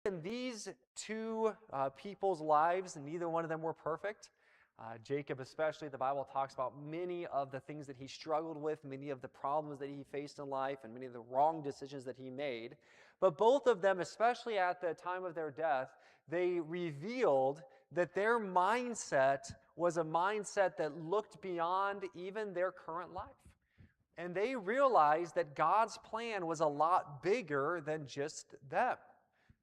in these two people's lives, neither one of them were perfect. Jacob especially, the Bible talks about many of the things that he struggled with, many of the problems that he faced in life, and many of the wrong decisions that he made. But both of them, especially at the time of their death, they revealed that their mindset was a mindset that looked beyond even their current life. And they realized that God's plan was a lot bigger than just them.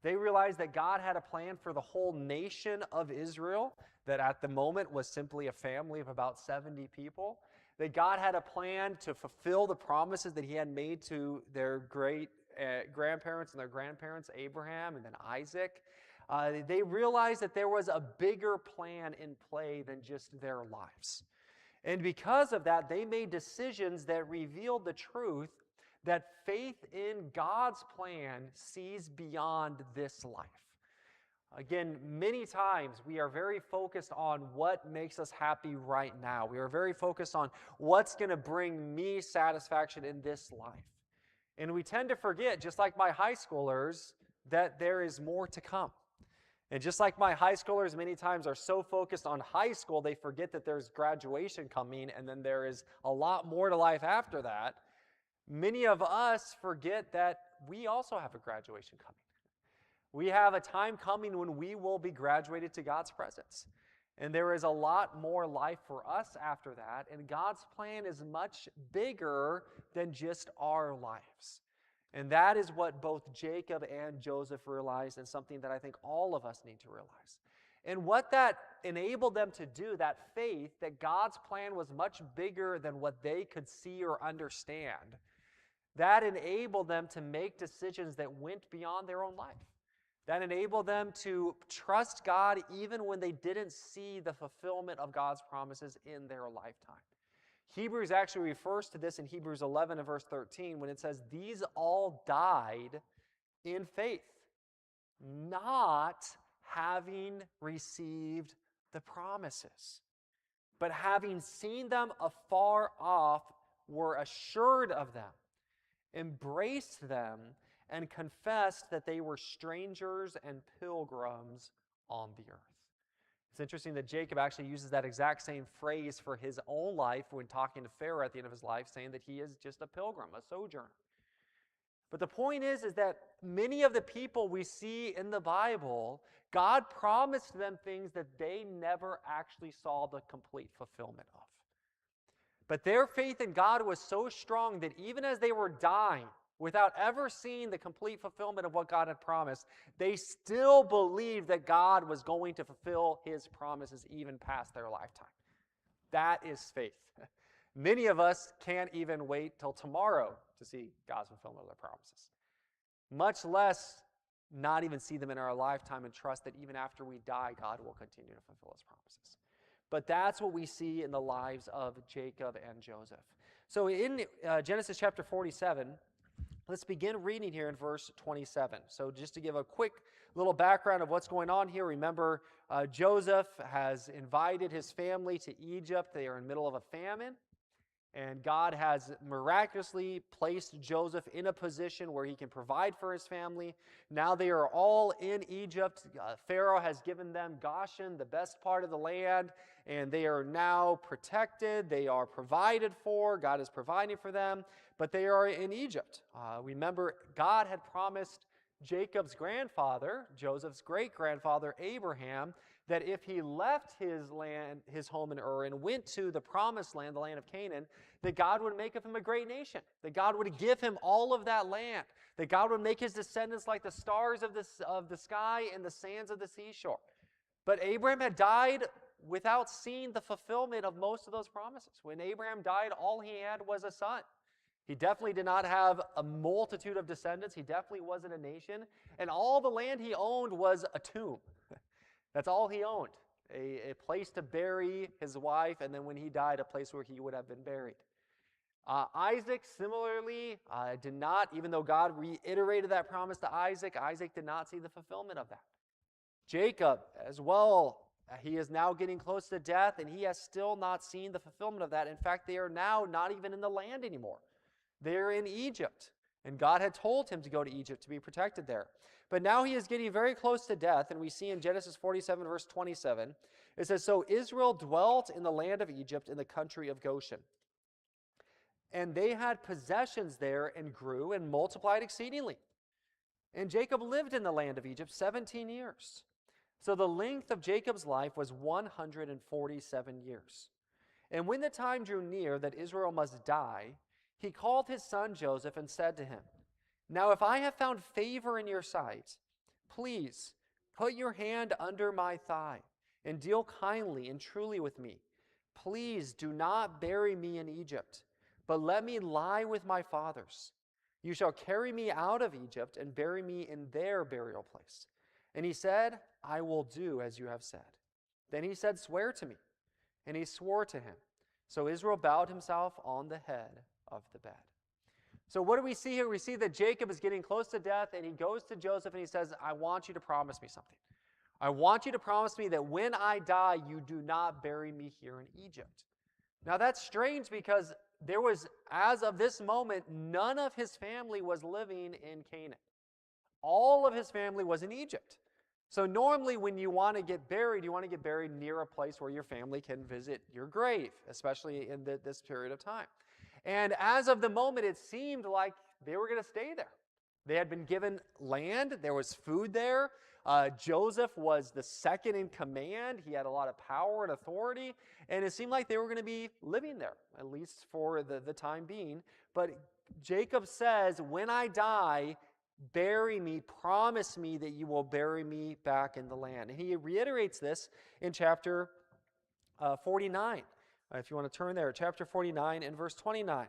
They realized that God had a plan for the whole nation of Israel, that at the moment was simply a family of about 70 people. That God had a plan to fulfill the promises that he had made to their great grandparents and their grandparents, Abraham and then Isaac. They realized that there was a bigger plan in play than just their lives. And because of that, they made decisions that revealed the truth that faith in God's plan sees beyond this life. Again, many times we are very focused on what makes us happy right now. We are very focused on what's going to bring me satisfaction in this life. And we tend to forget, just like my high schoolers, that there is more to come. And just like my high schoolers many times are so focused on high school, they forget that there's graduation coming and then there is a lot more to life after that. Many of us forget that we also have a graduation coming. We have a time coming when we will be graduated to God's presence. And there is a lot more life for us after that. And God's plan is much bigger than just our lives. And that is what both Jacob and Joseph realized, and something that I think all of us need to realize. And what that enabled them to do, that faith, that God's plan was much bigger than what they could see or understand, that enabled them to make decisions that went beyond their own life. That enabled them to trust God even when they didn't see the fulfillment of God's promises in their lifetime. Hebrews actually refers to this in Hebrews 11 and verse 13 when it says, "These all died in faith, not having received the promises, but having seen them afar off, were assured of them, embraced them, and confessed that they were strangers and pilgrims on the earth." It's interesting that Jacob actually uses that exact same phrase for his own life when talking to Pharaoh at the end of his life, saying that he is just a pilgrim, a sojourner. But the point is that many of the people we see in the Bible, God promised them things that they never actually saw the complete fulfillment of. But their faith in God was so strong that even as they were dying, without ever seeing the complete fulfillment of what God had promised, they still believed that God was going to fulfill his promises even past their lifetime. That is faith. Many of us can't even wait till tomorrow to see God's fulfillment of their promises, much less not even see them in our lifetime and trust that even after we die, God will continue to fulfill his promises. But that's what we see in the lives of Jacob and Joseph. So in Genesis chapter 47, let's begin reading here in verse 27. So just to give a quick little background of what's going on here, remember Joseph has invited his family to Egypt. They are in the middle of a famine. And God has miraculously placed Joseph in a position where he can provide for his family. Now they are all in Egypt. Pharaoh has given them Goshen, the best part of the land, and they are now protected. They are provided for. God is providing for them, but they are in Egypt. Remember, God had promised Jacob's grandfather, Joseph's great-grandfather, Abraham, that if he left his land, his home in Ur, and went to the promised land, the land of Canaan, that God would make of him a great nation, that God would give him all of that land, that God would make his descendants like the stars of the sky and the sands of the seashore. But Abraham had died without seeing the fulfillment of most of those promises. When Abraham died, all he had was a son. He definitely did not have a multitude of descendants. He definitely wasn't a nation. And all the land he owned was a tomb. That's all he owned, a place to bury his wife, and then when he died, a place where he would have been buried. Isaac, similarly, did not, even though God reiterated that promise to Isaac, Isaac did not see the fulfillment of that. Jacob, as well, he is now getting close to death, and he has still not seen the fulfillment of that. In fact, they are now not even in the land anymore. They're in Egypt, and God had told him to go to Egypt to be protected there. But now he is getting very close to death, and we see in Genesis 47, verse 27, it says, "So Israel dwelt in the land of Egypt in the country of Goshen. And they had possessions there and grew and multiplied exceedingly. And Jacob lived in the land of Egypt 17 years. So the length of Jacob's life was 147 years. And when the time drew near that Israel must die, he called his son Joseph and said to him, 'Now if I have found favor in your sight, please put your hand under my thigh and deal kindly and truly with me. Please do not bury me in Egypt, but let me lie with my fathers. You shall carry me out of Egypt and bury me in their burial place.' And he said, 'I will do as you have said.' Then he said, 'Swear to me.' And he swore to him. So Israel bowed himself on the head of the bed." So what do we see here? We see that Jacob is getting close to death, and he goes to Joseph and he says, "I want you to promise me something. I want you to promise me that when I die, you do not bury me here in Egypt." Now that's strange because there was, as of this moment, none of his family was living in Canaan. All of his family was in Egypt. So normally when you want to get buried, you want to get buried near a place where your family can visit your grave, especially in this period of time. And as of the moment, it seemed like they were going to stay there. They had been given land. There was food there. Joseph was the second in command. He had a lot of power and authority. And it seemed like they were going to be living there, at least for the time being. But Jacob says, "When I die, bury me, promise me that you will bury me back in the land." And he reiterates this in chapter 49. If you want to turn there, chapter 49 and verse 29.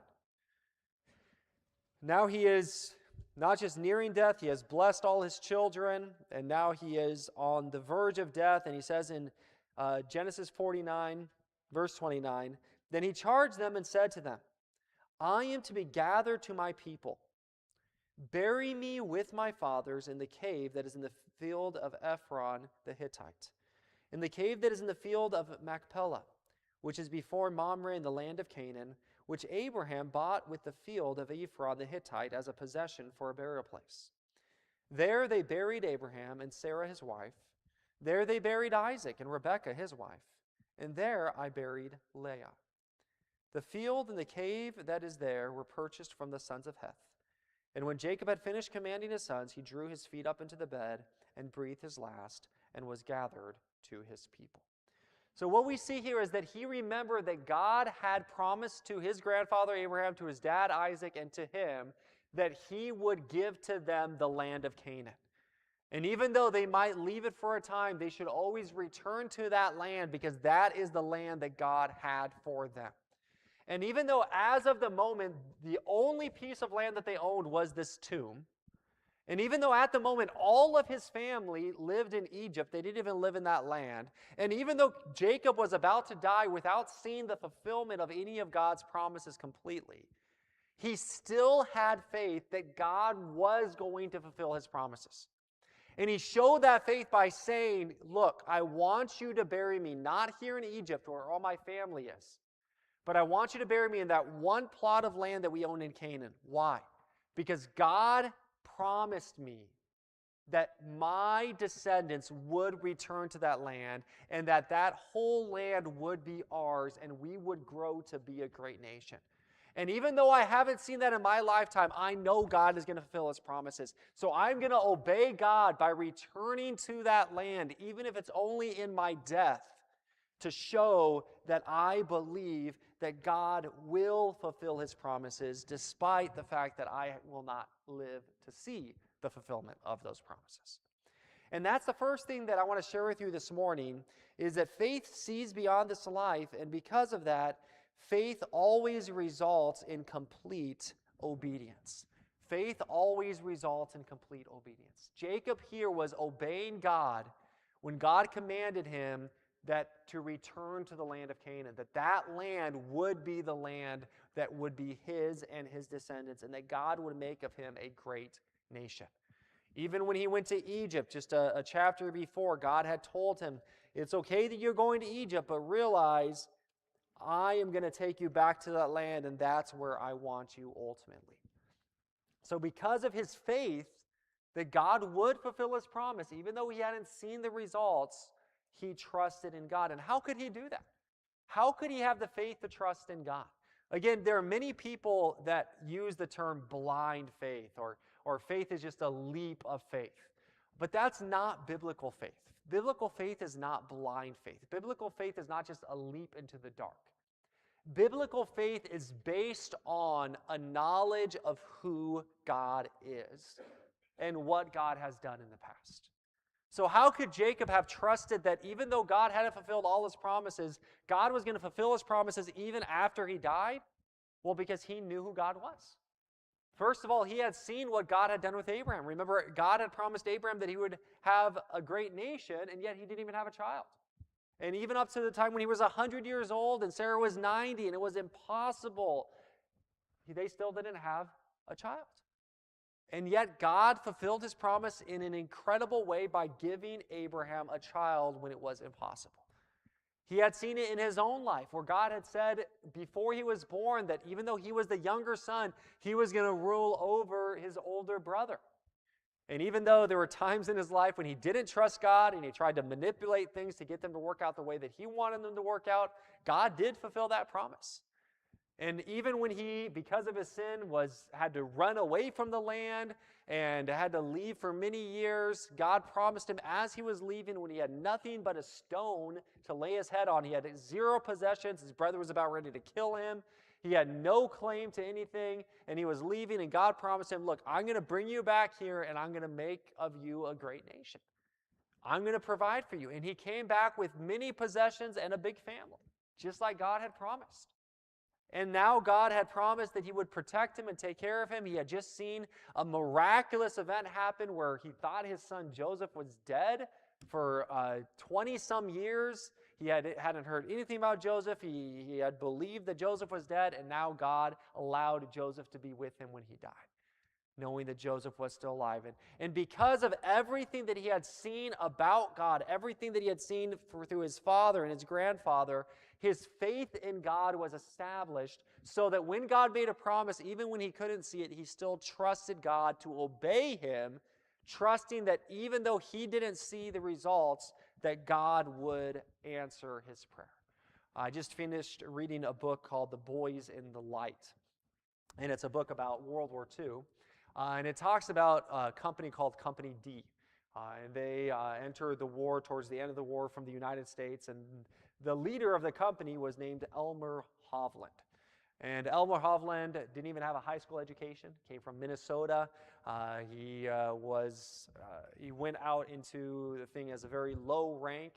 Now he is not just nearing death, he has blessed all his children, and now he is on the verge of death. And he says in Genesis 49, verse 29, "Then he charged them and said to them, 'I am to be gathered to my people. Bury me with my fathers in the cave that is in the field of Ephron the Hittite, in the cave that is in the field of Machpelah, which is before Mamre in the land of Canaan, which Abraham bought with the field of Ephron the Hittite as a possession for a burial place.' There they buried Abraham and Sarah his wife. There they buried Isaac and Rebekah his wife. And there I buried Leah. The field and the cave that is there were purchased from the sons of Heth. And when Jacob had finished commanding his sons, he drew his feet up into the bed and breathed his last and was gathered to his people." So what we see here is that he remembered that God had promised to his grandfather Abraham, to his dad Isaac, and to him that he would give to them the land of Canaan. And even though they might leave it for a time, they should always return to that land because that is the land that God had for them. And even though as of the moment, the only piece of land that they owned was this tomb, and even though at the moment all of his family lived in Egypt, they didn't even live in that land, and even though Jacob was about to die without seeing the fulfillment of any of God's promises completely, he still had faith that God was going to fulfill his promises. And he showed that faith by saying, "Look, I want you to bury me, not here in Egypt where all my family is, but I want you to bury me in that one plot of land that we own in Canaan." Why? Because God promised me that my descendants would return to that land and that whole land would be ours and we would grow to be a great nation. And even though I haven't seen that in my lifetime, I know God is going to fulfill his promises. So I'm going to obey God by returning to that land, even if it's only in my death, to show that I believe that God will fulfill his promises despite the fact that I will not live to see the fulfillment of those promises. And that's the first thing that I want to share with you this morning, is that faith sees beyond this life, and because of that, faith always results in complete obedience. Faith always results in complete obedience. Jacob here was obeying God when God commanded him that to return to the land of Canaan, that land would be the land that would be his and his descendants, and that God would make of him a great nation. Even when he went to Egypt, just a chapter before, God had told him, it's okay that you're going to Egypt, but realize I am going to take you back to that land, and that's where I want you ultimately. So because of his faith, that God would fulfill his promise. Even though he hadn't seen the results, he trusted in God. And how could he do that? How could he have the faith to trust in God? Again, there are many people that use the term blind faith, or faith is just a leap of faith. But that's not biblical faith. Biblical faith is not blind faith. Biblical faith is not just a leap into the dark. Biblical faith is based on a knowledge of who God is and what God has done in the past. So how could Jacob have trusted that even though God hadn't fulfilled all his promises, God was going to fulfill his promises even after he died? Well, because he knew who God was. First of all, he had seen what God had done with Abraham. Remember, God had promised Abraham that he would have a great nation, and yet he didn't even have a child. And even up to the time when he was 100 years old and Sarah was 90, and it was impossible, they still didn't have a child. And yet God fulfilled his promise in an incredible way by giving Abraham a child when it was impossible. He had seen it in his own life, where God had said before he was born that even though he was the younger son, he was going to rule over his older brother. And even though there were times in his life when he didn't trust God and he tried to manipulate things to get them to work out the way that he wanted them to work out, God did fulfill that promise. And even when he, because of his sin, had to run away from the land and had to leave for many years, God promised him as he was leaving, when he had nothing but a stone to lay his head on. He had zero possessions. His brother was about ready to kill him. He had no claim to anything, and he was leaving, and God promised him, look, I'm going to bring you back here, and I'm going to make of you a great nation. I'm going to provide for you. And he came back with many possessions and a big family, just like God had promised. And now God had promised that he would protect him and take care of him. He had just seen a miraculous event happen where he thought his son Joseph was dead for 20-some years. He hadn't heard anything about Joseph. He had believed that Joseph was dead, and now God allowed Joseph to be with him when he died, knowing that Joseph was still alive. And because of everything that he had seen about God, everything that he had seen through his father and his grandfather, his faith in God was established so that when God made a promise, even when he couldn't see it, he still trusted God to obey him, trusting that even though he didn't see the results, that God would answer his prayer. I just finished reading a book called The Boys in the Light, and it's a book about World War II. And it talks about a company called Company D. And they entered the war towards the end of the war from the United States. And the leader of the company was named Elmer Hovland. And Elmer Hovland didn't even have a high school education, came from Minnesota. He went out into the thing as a very low rank.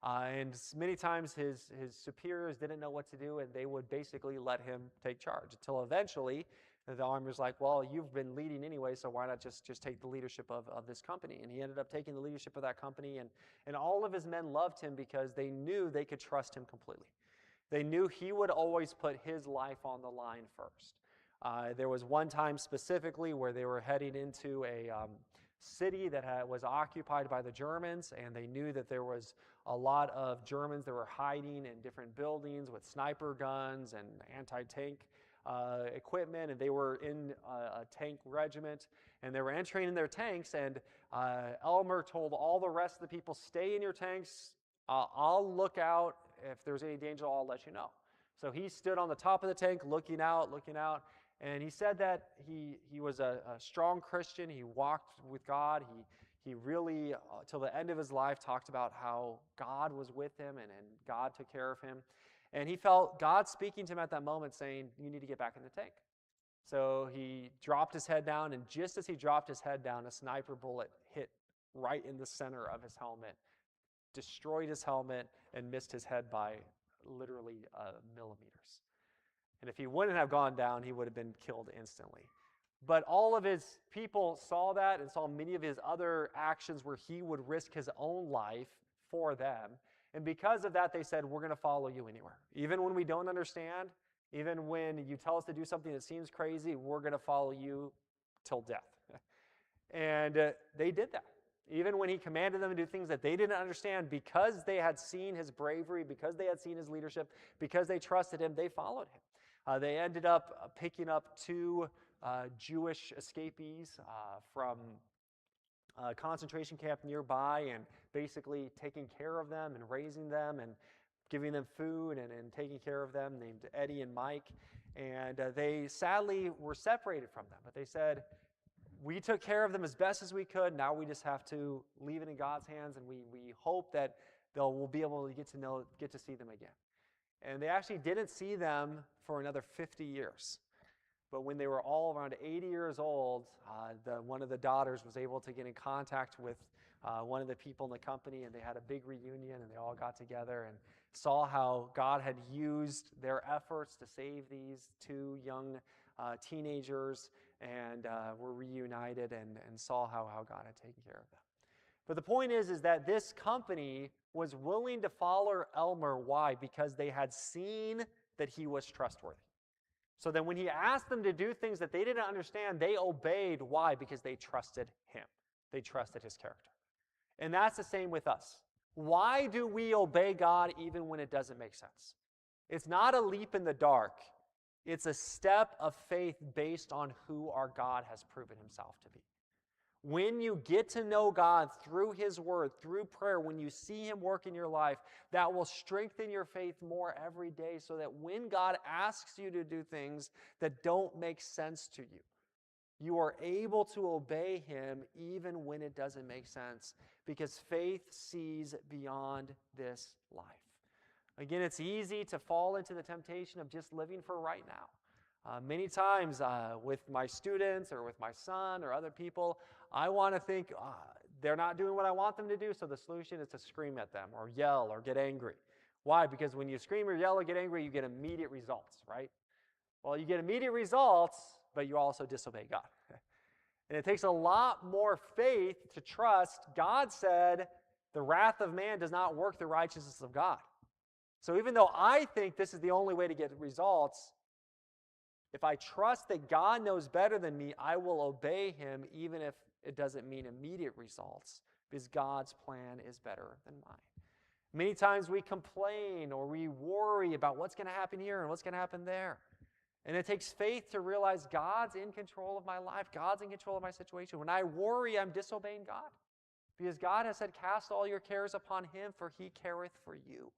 And many times his superiors didn't know what to do, and they would basically let him take charge until eventually the Army was like, well, you've been leading anyway, so why not just take the leadership of this company? And he ended up taking the leadership of that company, and all of his men loved him because they knew they could trust him completely. They knew he would always put his life on the line first. There was one time specifically where they were heading into a city that was occupied by the Germans, and they knew that there was a lot of Germans that were hiding in different buildings with sniper guns and anti-tank equipment, and they were in a tank regiment, and they were entering in their tanks, and Elmer told all the rest of the people, stay in your tanks, I'll look out. If there's any danger, I'll let you know. So he stood on the top of the tank looking out, and he said that he was a strong Christian. He walked with God. He really, till the end of his life, talked about how God was with him and God took care of him. And he felt God speaking to him at that moment saying, you need to get back in the tank. So he dropped his head down, and just as he dropped his head down, a sniper bullet hit right in the center of his helmet, destroyed his helmet, and missed his head by literally millimeters. And if he wouldn't have gone down, he would have been killed instantly. But all of his people saw that and saw many of his other actions where he would risk his own life for them. And because of that, they said, we're going to follow you anywhere. Even when we don't understand, even when you tell us to do something that seems crazy, we're going to follow you till death. And they did that. Even when he commanded them to do things that they didn't understand, because they had seen his bravery, because they had seen his leadership, because they trusted him, they followed him. They ended up picking up two Jewish escapees from concentration camp nearby and basically taking care of them and raising them and giving them food and taking care of them, named Eddie and Mike. And they sadly were separated from them. But they said, we took care of them as best as we could. Now we just have to leave it in God's hands, and we hope that we'll be able to get to see them again. And they actually didn't see them for another 50 years. But when they were all around 80 years old, one of the daughters was able to get in contact with one of the people in the company, and they had a big reunion, and they all got together and saw how God had used their efforts to save these two young teenagers, and were reunited and saw how God had taken care of them. But the point is that this company was willing to follow Elmer. Why? Because they had seen that he was trustworthy. So then when he asked them to do things that they didn't understand, they obeyed. Why? Because they trusted him. They trusted his character. And that's the same with us. Why do we obey God even when it doesn't make sense? It's not a leap in the dark. It's a step of faith based on who our God has proven himself to be. When you get to know God through his word, through prayer, when you see him work in your life, that will strengthen your faith more every day, so that when God asks you to do things that don't make sense to you, you are able to obey him even when it doesn't make sense, because faith sees beyond this life. Again, it's easy to fall into the temptation of just living for right now. Many times with my students or with my son or other people, I want to think they're not doing what I want them to do, so the solution is to scream at them or yell or get angry. Why? Because when you scream or yell or get angry, you get immediate results, right? Well, you get immediate results, but you also disobey God. And it takes a lot more faith to trust. God said, the wrath of man does not work the righteousness of God. So even though I think this is the only way to get results, if I trust that God knows better than me, I will obey him even if it doesn't mean immediate results, because God's plan is better than mine. Many times we complain or we worry about what's going to happen here and what's going to happen there. And it takes faith to realize God's in control of my life. God's in control of my situation. When I worry, I'm disobeying God, because God has said, cast all your cares upon him, for he careth for you.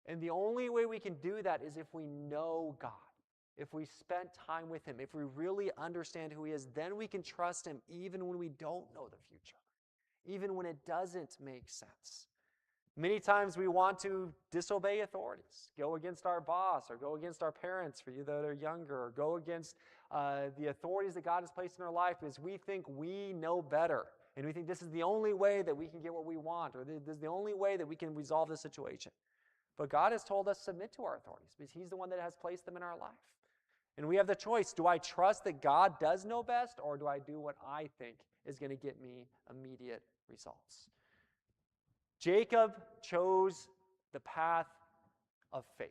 And the only way we can do that is if we know God. If we spent time with him, if we really understand who he is, then we can trust him even when we don't know the future, even when it doesn't make sense. Many times we want to disobey authorities, go against our boss or go against our parents for you that are younger, or go against the authorities that God has placed in our life, because we think we know better. And we think this is the only way that we can get what we want, or this is the only way that we can resolve the situation. But God has told us submit to our authorities, because he's the one that has placed them in our life. And we have the choice. Do I trust that God does know best, or do I do what I think is going to get me immediate results? Jacob chose the path of faith.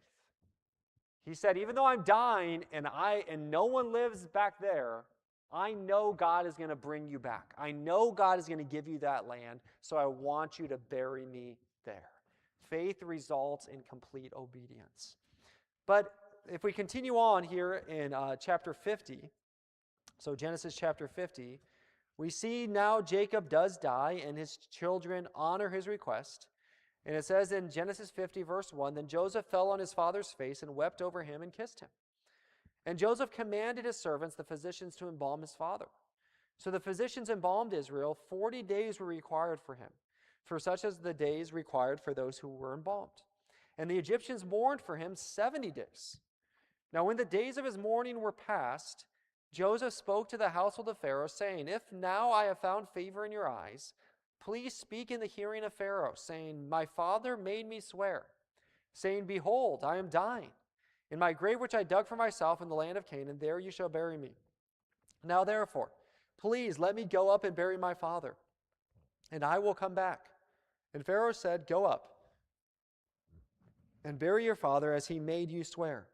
He said, even though I'm dying and no one lives back there, I know God is going to bring you back. I know God is going to give you that land, so I want you to bury me there. Faith results in complete obedience. But if we continue on here in chapter 50, so Genesis chapter 50, we see now Jacob does die, and his children honor his request. And it says in Genesis 50, verse 1, then Joseph fell on his father's face and wept over him and kissed him. And Joseph commanded his servants, the physicians, to embalm his father. So the physicians embalmed Israel. 40 days were required for him, for such as the days required for those who were embalmed. And the Egyptians mourned for him 70 days. Now when the days of his mourning were past, Joseph spoke to the household of Pharaoh, saying, if now I have found favor in your eyes, please speak in the hearing of Pharaoh, saying, my father made me swear, saying, behold, I am dying. In my grave which I dug for myself in the land of Canaan, there you shall bury me. Now therefore, please let me go up and bury my father, and I will come back. And Pharaoh said, go up and bury your father as he made you swear.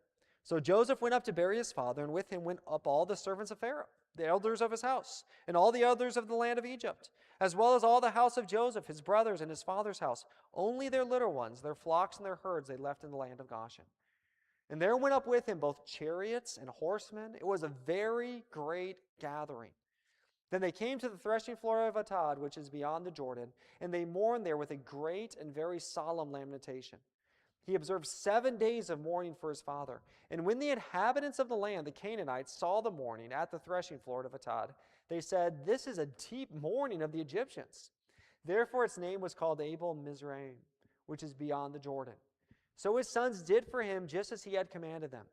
So Joseph went up to bury his father, and with him went up all the servants of Pharaoh, the elders of his house, and all the elders of the land of Egypt, as well as all the house of Joseph, his brothers, and his father's house. Only their little ones, their flocks and their herds, they left in the land of Goshen. And there went up with him both chariots and horsemen. It was a very great gathering. Then they came to the threshing floor of Atad, which is beyond the Jordan, and they mourned there with a great and very solemn lamentation. He observed 7 days of mourning for his father. And when the inhabitants of the land, the Canaanites, saw the mourning at the threshing floor of Atad, they said, "This is a deep mourning of the Egyptians." Therefore its name was called Abel Mizraim, which is beyond the Jordan. So his sons did for him just as he had commanded them.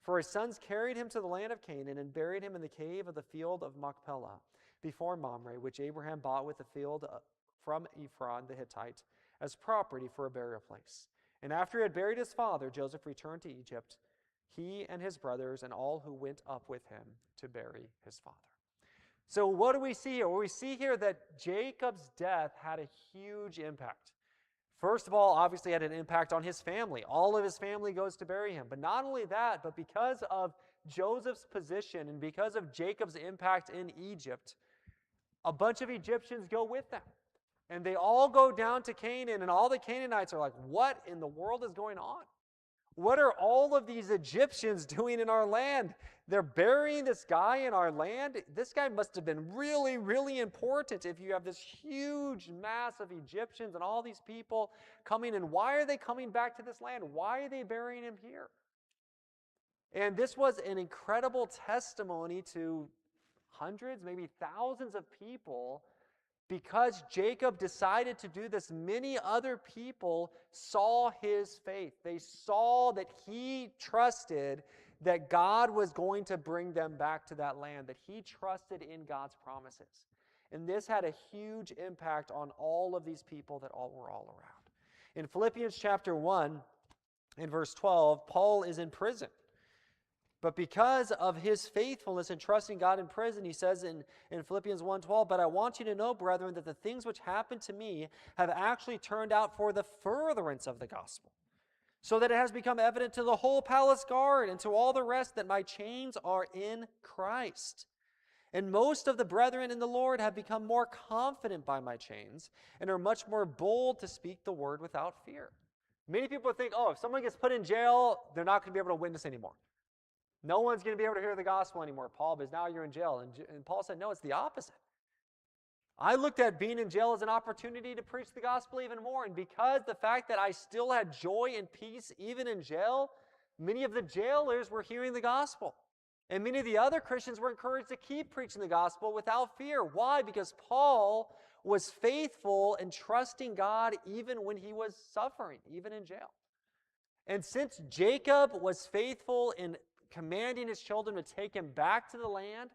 For his sons carried him to the land of Canaan and buried him in the cave of the field of Machpelah, before Mamre, which Abraham bought with the field from Ephron the Hittite as property for a burial place. And after he had buried his father, Joseph returned to Egypt, he and his brothers and all who went up with him to bury his father. So what do we see here? Well, we see here that Jacob's death had a huge impact. First of all, obviously had an impact on his family. All of his family goes to bury him. But not only that, but because of Joseph's position and because of Jacob's impact in Egypt, a bunch of Egyptians go with them. And they all go down to Canaan, and all the Canaanites are like, what in the world is going on? What are all of these Egyptians doing in our land? They're burying this guy in our land. This guy must have been really, really important if you have this huge mass of Egyptians and all these people coming. And why are they coming back to this land? Why are they burying him here? And this was an incredible testimony to hundreds, maybe thousands of people. Because Jacob decided to do this, many other people saw his faith. They saw that he trusted that God was going to bring them back to that land, that he trusted in God's promises. And this had a huge impact on all of these people that were all around. In Philippians chapter 1, in verse 12, Paul is in prison. But because of his faithfulness in trusting God in prison, he says in Philippians 1:12, "But I want you to know, brethren, that the things which happened to me have actually turned out for the furtherance of the gospel, so that it has become evident to the whole palace guard and to all the rest that my chains are in Christ. And most of the brethren in the Lord have become more confident by my chains and are much more bold to speak the word without fear." Many people think, if someone gets put in jail, they're not going to be able to witness anymore. No one's going to be able to hear the gospel anymore, Paul, because now you're in jail. And Paul said, no, it's the opposite. I looked at being in jail as an opportunity to preach the gospel even more. And because the fact that I still had joy and peace even in jail, many of the jailers were hearing the gospel. And many of the other Christians were encouraged to keep preaching the gospel without fear. Why? Because Paul was faithful and trusting God even when he was suffering, even in jail. And since Jacob was faithful in commanding his children to take him back to the land,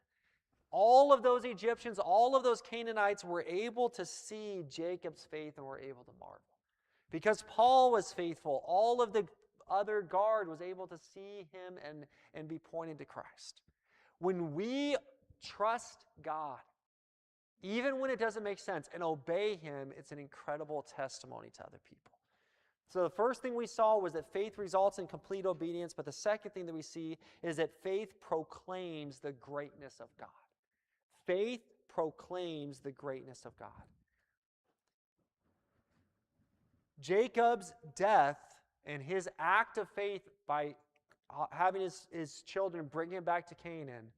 all of those Egyptians, all of those Canaanites were able to see Jacob's faith and were able to marvel. Because Paul was faithful, all of the other guard was able to see him and be pointed to Christ. When we trust God, even when it doesn't make sense, and obey him, it's an incredible testimony to other people. So the first thing we saw was that faith results in complete obedience, but the second thing that we see is that faith proclaims the greatness of God. Faith proclaims the greatness of God. Jacob's death and his act of faith by having his children bring him back to Canaan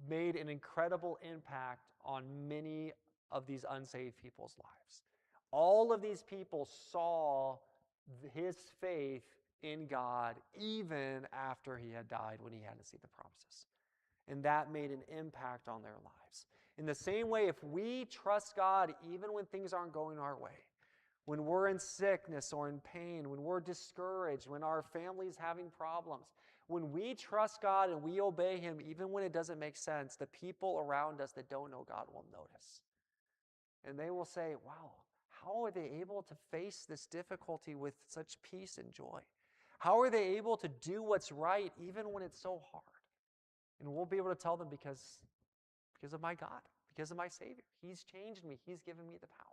made an incredible impact on many of these unsaved people's lives. All of these people saw his faith in God even after he had died, when he hadn't seen the promises. And that made an impact on their lives. In the same way, if we trust God even when things aren't going our way, when we're in sickness or in pain, when we're discouraged, when our family's having problems, when we trust God and we obey him even when it doesn't make sense, the people around us that don't know God will notice. And they will say, wow, how are they able to face this difficulty with such peace and joy? How are they able to do what's right even when it's so hard? And we'll be able to tell them because of my God, because of my Savior. He's changed me. He's given me the power.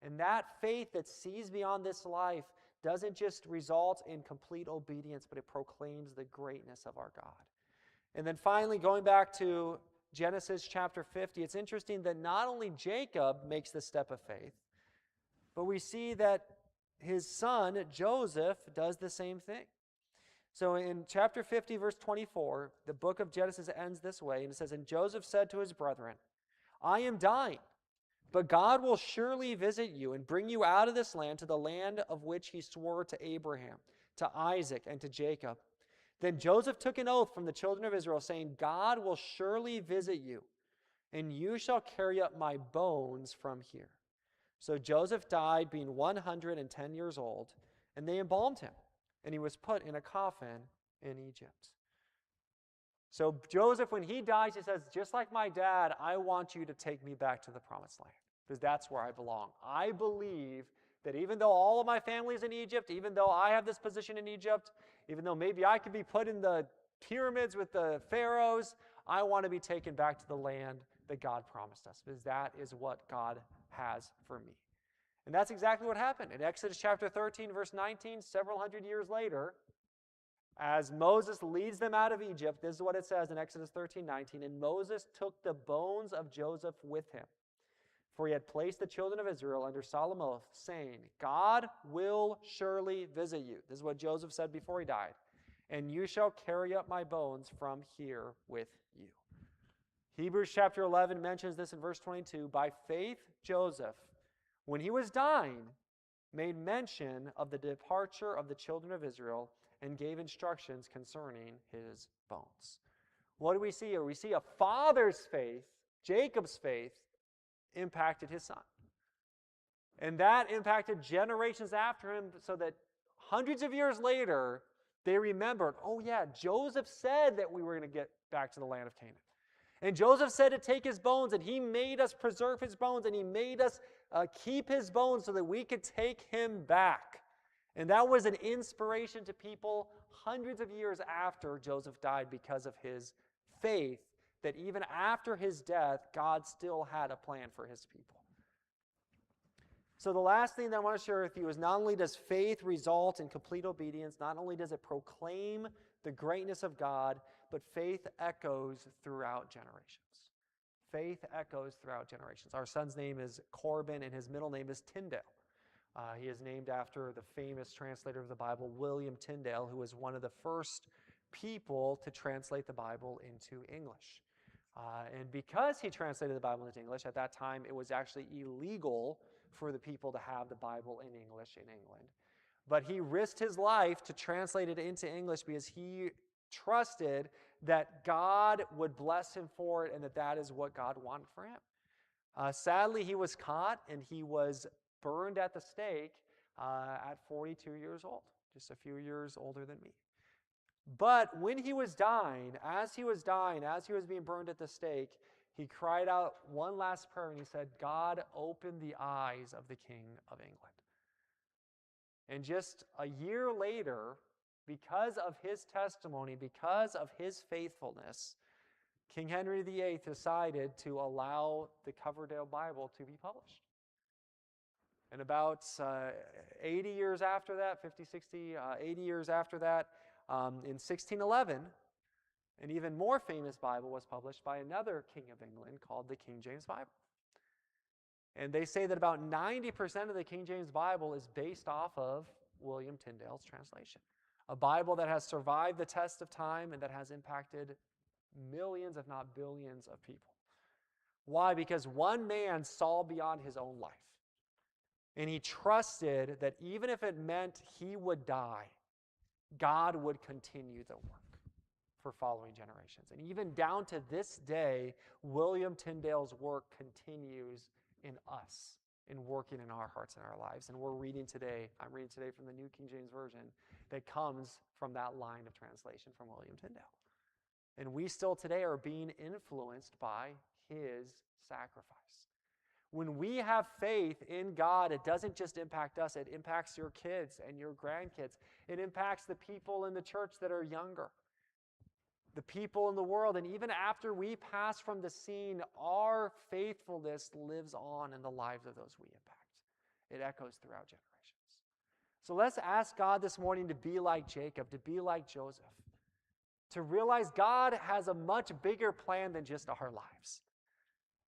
And that faith that sees beyond this life doesn't just result in complete obedience, but it proclaims the greatness of our God. And then finally, going back to Genesis chapter 50, it's interesting that not only Jacob makes the step of faith, but we see that his son, Joseph, does the same thing. So in chapter 50, verse 24, the book of Genesis ends this way, and it says, "And Joseph said to his brethren, I am dying. But God will surely visit you and bring you out of this land to the land of which he swore to Abraham, to Isaac, and to Jacob. Then Joseph took an oath from the children of Israel, saying, God will surely visit you, and you shall carry up my bones from here. So Joseph died, being 110 years old, and they embalmed him, and he was put in a coffin in Egypt. So Joseph, when he dies, he says, just like my dad, I want you to take me back to the promised land, because that's where I belong. I believe that even though all of my family is in Egypt, even though I have this position in Egypt, even though maybe I could be put in the pyramids with the pharaohs, I want to be taken back to the land that God promised us, because that is what God has for me. And that's exactly what happened. In Exodus chapter 13, verse 19, several hundred years later, as Moses leads them out of Egypt, this is what it says in Exodus 13:19, and Moses took the bones of Joseph with him, for he had placed the children of Israel under solemn oath, saying, God will surely visit you. This is what Joseph said before he died. And you shall carry up my bones from here with you. Hebrews chapter 11 mentions this in verse 22. By faith, Joseph, when he was dying, made mention of the departure of the children of Israel and gave instructions concerning his bones. What do we see here? We see a father's faith, Jacob's faith, impacted his son. And that impacted generations after him, so that hundreds of years later, they remembered, oh yeah, Joseph said that we were going to get back to the land of Canaan. And Joseph said to take his bones, and he made us preserve his bones, and he made us keep his bones so that we could take him back. And that was an inspiration to people hundreds of years after Joseph died, because of his faith, that even after his death, God still had a plan for his people. So the last thing that I want to share with you is, not only does faith result in complete obedience, not only does it proclaim the greatness of God, but faith echoes throughout generations. Faith echoes throughout generations. Our son's name is Corbin, and his middle name is Tyndale. He is named after the famous translator of the Bible, William Tyndale, who was one of the first people to translate the Bible into English. And because he translated the Bible into English, at that time it was actually illegal for the people to have the Bible in English in England. But he risked his life to translate it into English, because he trusted that God would bless him for it, and that is what God wanted for him. Sadly, he was caught, and he was burned at the stake at 42 years old, just a few years older than me. But when he was dying, as he was being burned at the stake, he cried out one last prayer, and he said, God, open the eyes of the King of England. And just a year later, because of his testimony, because of his faithfulness, King Henry VIII decided to allow the Coverdale Bible to be published. And about 80 years after that, 50, 60, 80 years after that, in 1611, an even more famous Bible was published by another King of England called the King James Bible. And they say that about 90% of the King James Bible is based off of William Tyndale's translation. A Bible that has survived the test of time and that has impacted millions, if not billions, of people. Why? Because one man saw beyond his own life. And he trusted that even if it meant he would die, God would continue the work for following generations. And even down to this day, William Tyndale's work continues in us, in working in our hearts and our lives. And I'm reading today from the New King James Version that comes from that line of translation from William Tyndale. And we still today are being influenced by his sacrifice. When we have faith in God, it doesn't just impact us, it impacts your kids and your grandkids. It impacts the people in the church that are younger, the people in the world. And even after we pass from the scene, our faithfulness lives on in the lives of those we impact. It echoes throughout generations. So let's ask God this morning to be like Jacob, to be like Joseph, to realize God has a much bigger plan than just our lives.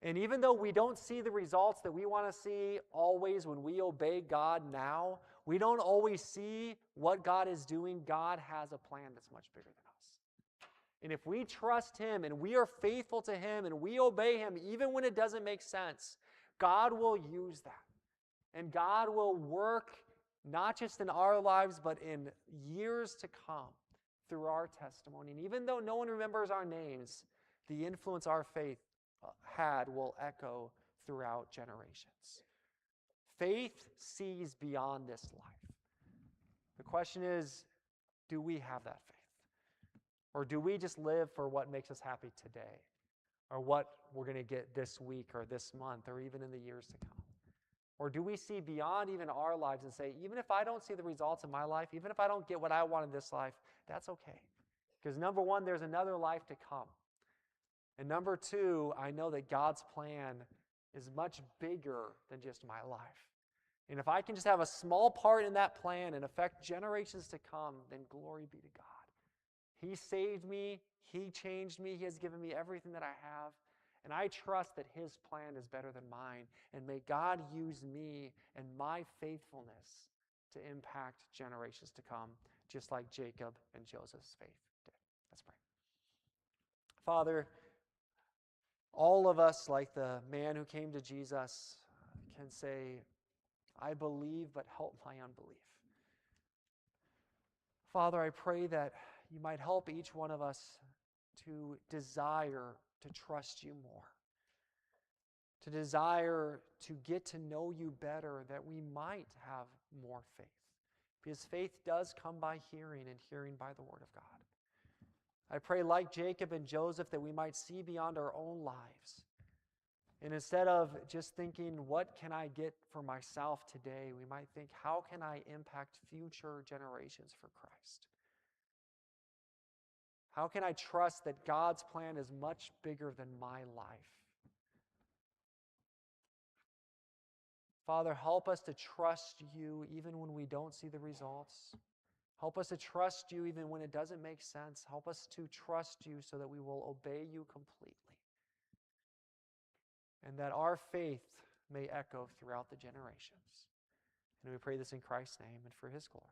And even though we don't see the results that we want to see always when we obey God now, we don't always see what God is doing, God has a plan that's much bigger than us. And if we trust Him and we are faithful to Him and we obey Him, even when it doesn't make sense, God will use that. And God will work not just in our lives, but in years to come through our testimony. And even though no one remembers our names, the influence our faith had will echo throughout generations. Faith sees beyond this life. The question is, do we have that faith? Or do we just live for what makes us happy today? Or what we're going to get this week or this month or even in the years to come? Or do we see beyond even our lives and say, even if I don't see the results in my life, even if I don't get what I want in this life, that's okay. Because number one, there's another life to come. And number two, I know that God's plan is much bigger than just my life. And if I can just have a small part in that plan and affect generations to come, then glory be to God. He saved me. He changed me. He has given me everything that I have. And I trust that His plan is better than mine. And may God use me and my faithfulness to impact generations to come, just like Jacob and Joseph's faith did. Let's pray. Father, all of us, like the man who came to Jesus, can say, I believe, but help my unbelief. Father, I pray that You might help each one of us to desire to trust You more, to desire to get to know You better, that we might have more faith. Because faith does come by hearing, and hearing by the Word of God. I pray, like Jacob and Joseph, that we might see beyond our own lives. And instead of just thinking, what can I get for myself today, we might think, how can I impact future generations for Christ? How can I trust that God's plan is much bigger than my life? Father, help us to trust You even when we don't see the results. Help us to trust You even when it doesn't make sense. Help us to trust You so that we will obey You completely. And that our faith may echo throughout the generations. And we pray this in Christ's name and for His glory.